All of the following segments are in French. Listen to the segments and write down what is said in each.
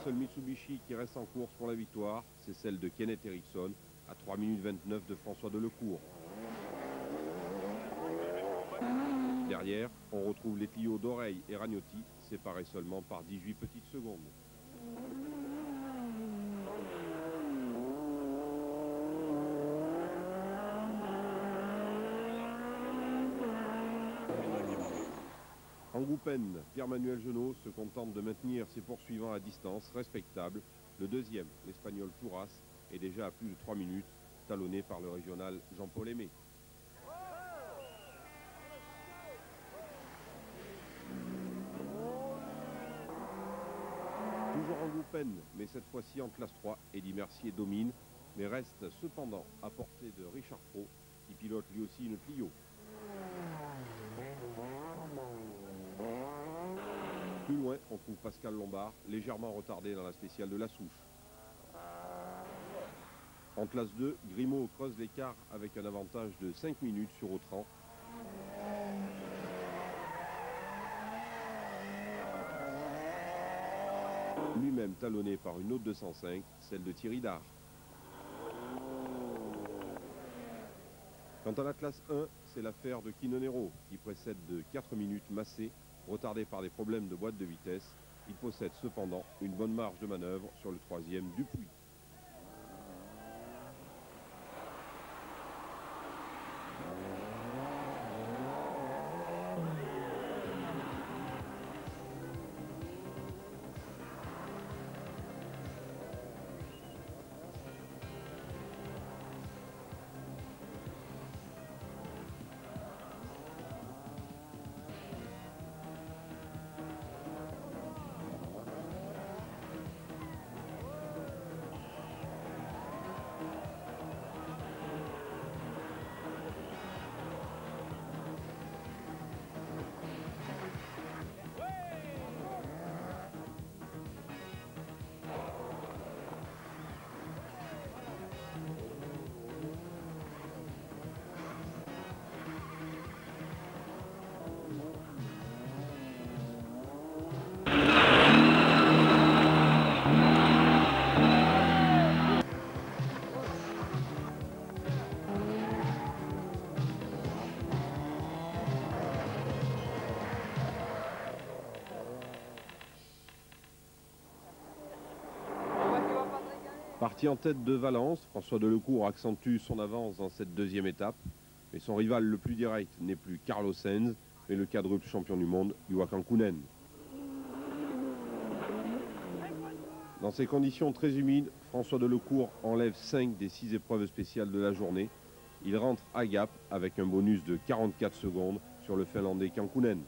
seule Mitsubishi qui reste en course pour la victoire, c'est celle de Kenneth Eriksson à 3 minutes 29 de François Delecourt. Derrière, on retrouve les Clio d'Oreille et Ragnotti, séparés seulement par 18 petites secondes. En groupe N, Pierre-Manuel Jeunot se contente de maintenir ses poursuivants à distance respectable. Le deuxième, l'Espagnol Touras, est déjà à plus de 3 minutes, talonné par le régional Jean-Paul Aimé. Toujours en groupe N, mais cette fois-ci en classe 3, Eddy Mercier domine, mais reste cependant à portée de Richard Pro, qui pilote lui aussi une Clio. Plus loin, on trouve Pascal Lombard, légèrement retardé dans la spéciale de la Souche. En classe 2, Grimaud creuse l'écart avec un avantage de 5 minutes sur Autran. Lui-même talonné par une autre 205, celle de Thierry Dard. Quant à la classe 1, c'est l'affaire de Quinonero, qui précède de 4 minutes Massé, retardé par des problèmes de boîte de vitesse. Il possède cependant une bonne marge de manœuvre sur le troisième Dupuis. Parti en tête de Valence, François Delecourt accentue son avance dans cette deuxième étape. Mais son rival le plus direct n'est plus Carlos Sainz, mais le quadruple champion du monde, Joachim Kühnen. Dans ces conditions très humides, François Delecourt enlève 5 des 6 épreuves spéciales de la journée. Il rentre à Gap avec un bonus de 44 secondes sur le Finlandais Kankkunen.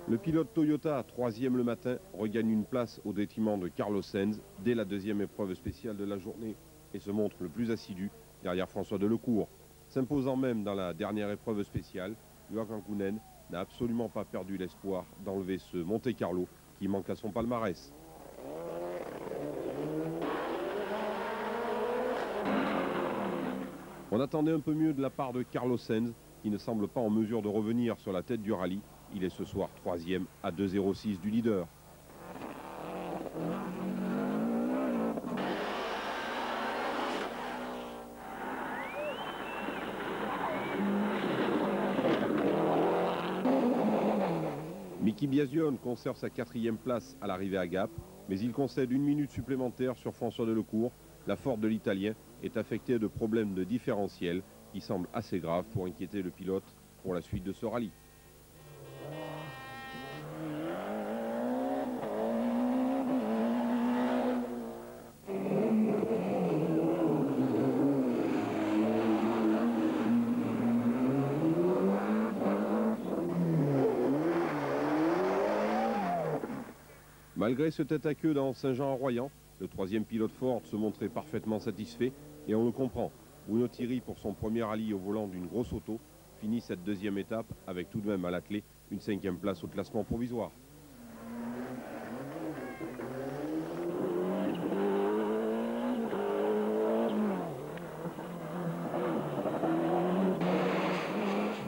Le pilote Toyota, troisième le matin, regagne une place au détriment de Carlos Sainz dès la deuxième épreuve spéciale de la journée et se montre le plus assidu derrière François Delecourt. S'imposant même dans la dernière épreuve spéciale, Joachim Kühnen n'a absolument pas perdu l'espoir d'enlever ce Monte Carlo qui manque à son palmarès. On attendait un peu mieux de la part de Carlos Sainz, qui ne semble pas en mesure de revenir sur la tête du rallye. Il est ce soir troisième à 2,06 du leader. Mickey Biasion conserve sa quatrième place à l'arrivée à Gap, mais il concède une minute supplémentaire sur François Delecourt. La Ford de l'Italien est affectée de problèmes de différentiel qui semblent assez graves pour inquiéter le pilote pour la suite de ce rallye. Malgré ce tête-à-queue dans Saint-Jean-en-Royans, le troisième pilote Ford se montrait parfaitement satisfait et on le comprend. Bruno Thierry, pour son premier rallye au volant d'une grosse auto, finit cette deuxième étape avec tout de même à la clé une 5e place au classement provisoire.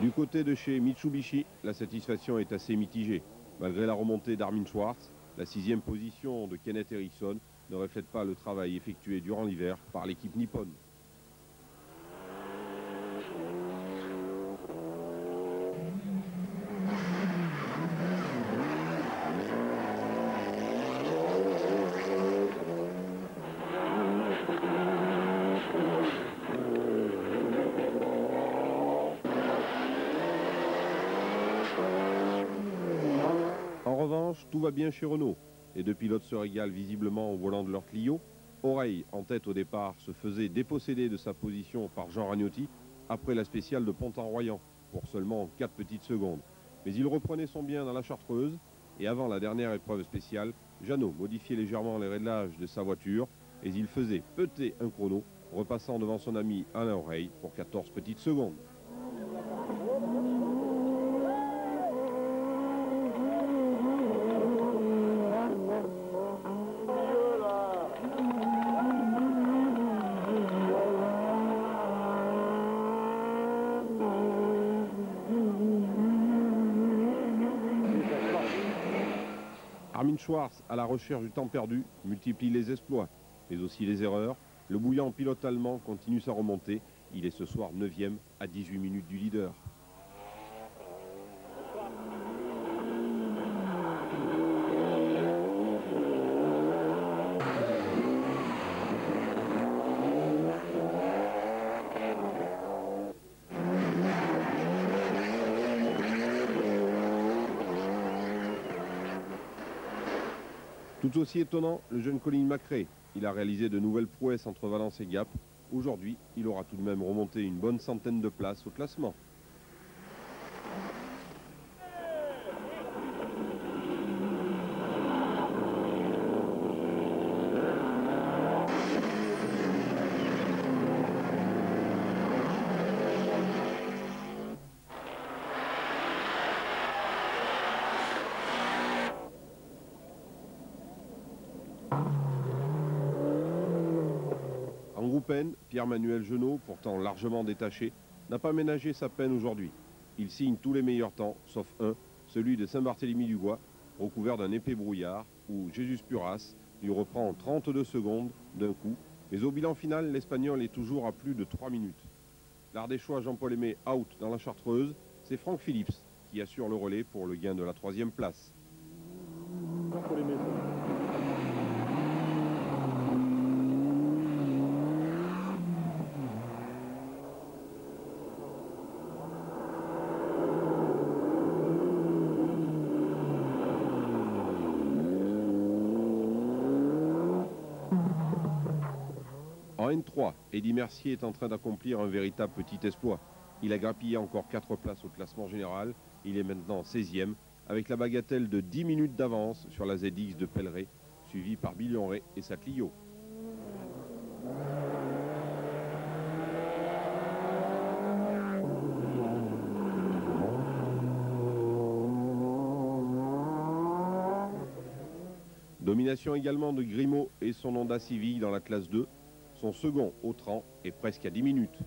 Du côté de chez Mitsubishi, la satisfaction est assez mitigée. Malgré la remontée d'Armin Schwartz, la 6e position de Kenneth Eriksson ne reflète pas le travail effectué durant l'hiver par l'équipe nippone. En revanche, tout va bien chez Renault. Les deux pilotes se régalent visiblement au volant de leur Clio. Oreille, en tête au départ, se faisait déposséder de sa position par Jean Ragnotti après la spéciale de Pont-en-Royan, pour seulement 4 petites secondes. Mais il reprenait son bien dans la Chartreuse, et avant la dernière épreuve spéciale, Jeannot modifiait légèrement les réglages de sa voiture, et il faisait peuter un chrono, repassant devant son ami Alain Oreille pour 14 petites secondes. Armin Schwartz, à la recherche du temps perdu, multiplie les exploits, mais aussi les erreurs. Le bouillant pilote allemand continue sa remontée. Il est ce soir 9e à 18 minutes du leader. Tout aussi étonnant, le jeune Colin McRae. Il a réalisé de nouvelles prouesses entre Valence et Gap. Aujourd'hui, il aura tout de même remonté une bonne centaine de places au classement. En groupe N, Pierre-Manuel Jeannot, pourtant largement détaché, n'a pas ménagé sa peine aujourd'hui. Il signe tous les meilleurs temps, sauf un, celui de Saint-Barthélemy-du-Bois, recouvert d'un épais brouillard, où Jésus Puras lui reprend en 32 secondes d'un coup. Mais au bilan final, l'Espagnol est toujours à plus de 3 minutes. L'Ardéchois Jean-Paul Aimé out dans la Chartreuse, c'est Franck Phillips qui assure le relais pour le gain de la 3e place. En N3, Eddy Mercier est en train d'accomplir un véritable petit exploit. Il a grappillé encore 4 places au classement général. Il est maintenant 16e, avec la bagatelle de 10 minutes d'avance sur la ZX de Pelleret, suivi par Billonret et sa Clio. Domination également de Grimaud et son Honda Civic dans la classe 2. Son second Autran est presque à 10 minutes.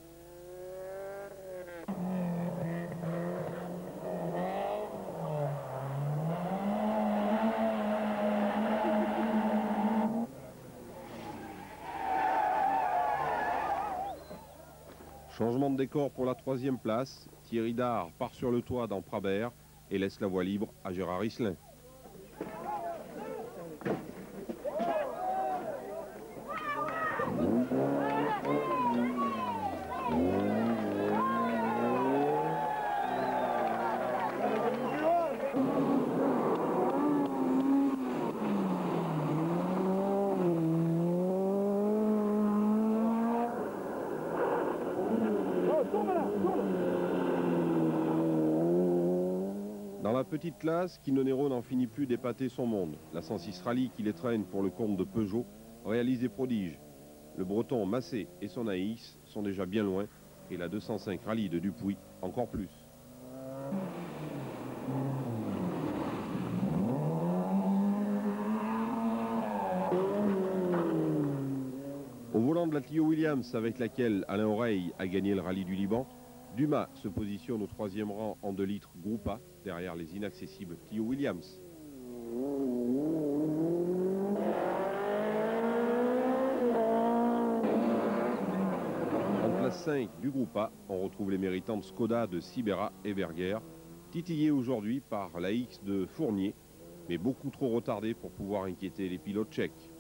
Changement de décor pour la 3e place. Thierry Dard part sur le toit dans Prabert et laisse la voie libre à Gérard Iselin. Dans la petite classe, Quinonero n'en finit plus d'épater son monde. La 106 Rallye qui les traîne pour le compte de Peugeot réalise des prodiges. Le Breton Massé et son AX sont déjà bien loin et la 205 Rallye de Dupuis encore plus. Au volant de la Clio Williams avec laquelle Alain Oreille a gagné le rallye du Liban, Dumas se positionne au 3e rang en 2 litres groupe A, derrière les inaccessibles Clio Williams. En place 5 du groupe A, on retrouve les méritantes Skoda de Sibera et Berger, titillées aujourd'hui par la X de Fournier, mais beaucoup trop retardées pour pouvoir inquiéter les pilotes tchèques.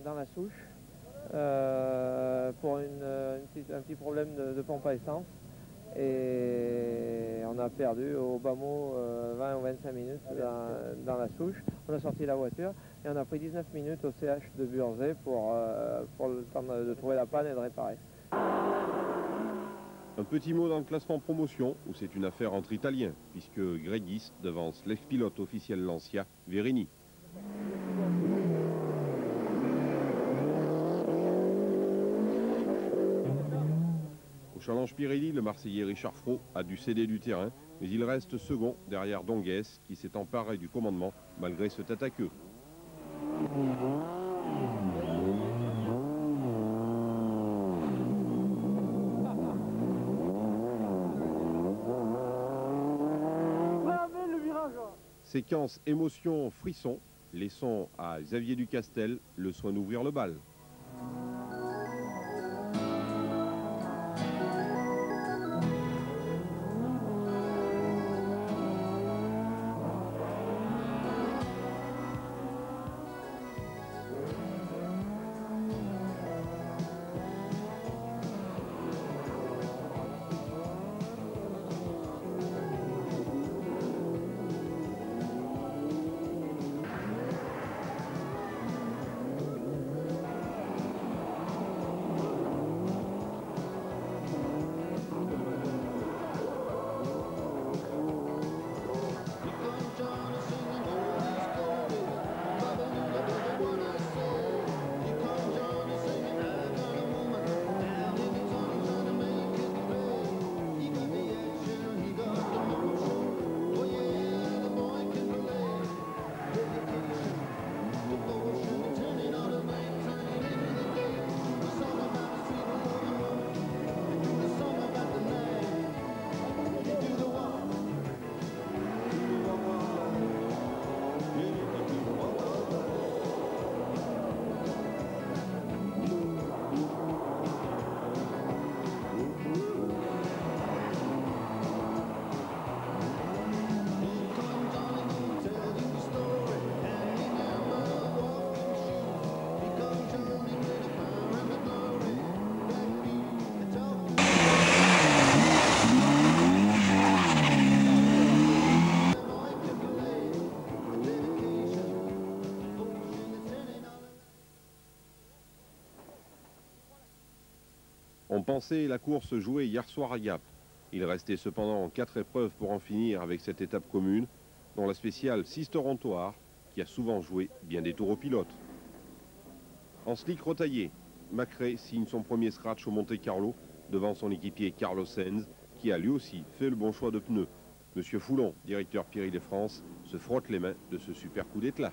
Dans la souche pour un petit problème de pompe à essence et on a perdu au bas mot 20 ou 25 minutes dans la souche. On a sorti la voiture et on a pris 19 minutes au CH de Burzet pour le temps de trouver la panne et de réparer. Un petit mot dans le classement promotion où c'est une affaire entre Italiens puisque Gregis devance l'ex-pilote officiel Lancia, Verini. Au challenge Pirelli, le Marseillais Richard Froh a dû céder du terrain, mais il reste second derrière Dongues qui s'est emparé du commandement malgré ce tête à queue. Séquence émotion frisson, laissons à Xavier Ducastel le soin d'ouvrir le bal. On pensait la course jouée hier soir à Gap. Il restait cependant 4 épreuves pour en finir avec cette étape commune, dont la spéciale 6 Torontoir, qui a souvent joué bien des tours aux pilotes. En slick retaillé, Macrae signe son premier scratch au Monte-Carlo devant son équipier Carlos Sainz, qui a lui aussi fait le bon choix de pneus. Monsieur Foulon, directeur Pirelli France, se frotte les mains de ce super coup d'éclat.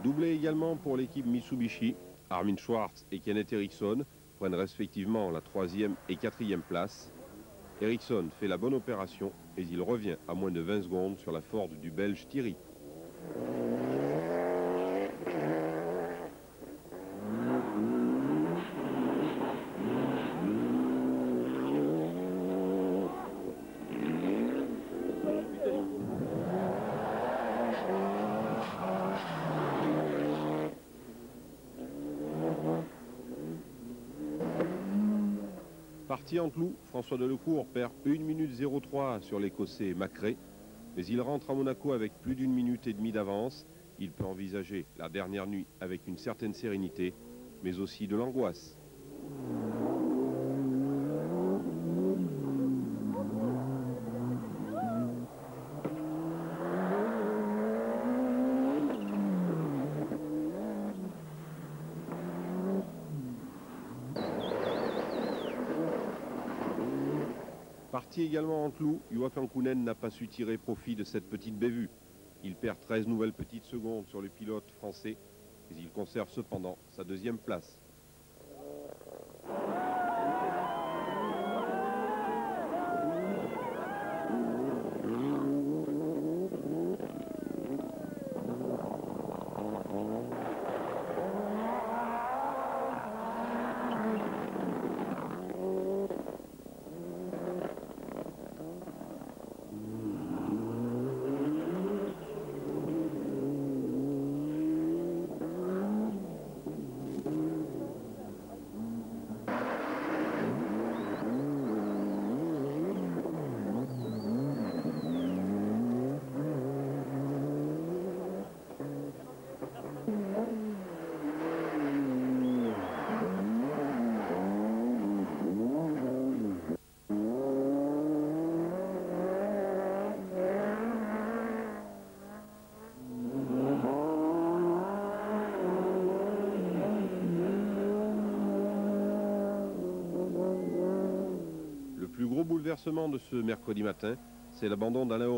Doublé également pour l'équipe Mitsubishi, Armin Schwartz et Kenneth Eriksson prennent respectivement la 3e et 4e place. Ericsson fait la bonne opération et il revient à moins de 20 secondes sur la Ford du Belge Thierry. Parti en clou, François Delecourt perd 1 minute 03 sur l'Écossais Macrae, mais il rentre à Monaco avec plus d'1 minute et demie d'avance. Il peut envisager la dernière nuit avec une certaine sérénité, mais aussi de l'angoisse. Parti également en clou, Joachim Kühnen n'a pas su tirer profit de cette petite bévue. Il perd 13 nouvelles petites secondes sur le pilote français, mais il conserve cependant sa deuxième place. Le plus gros bouleversement de ce mercredi matin, c'est l'abandon d'Alain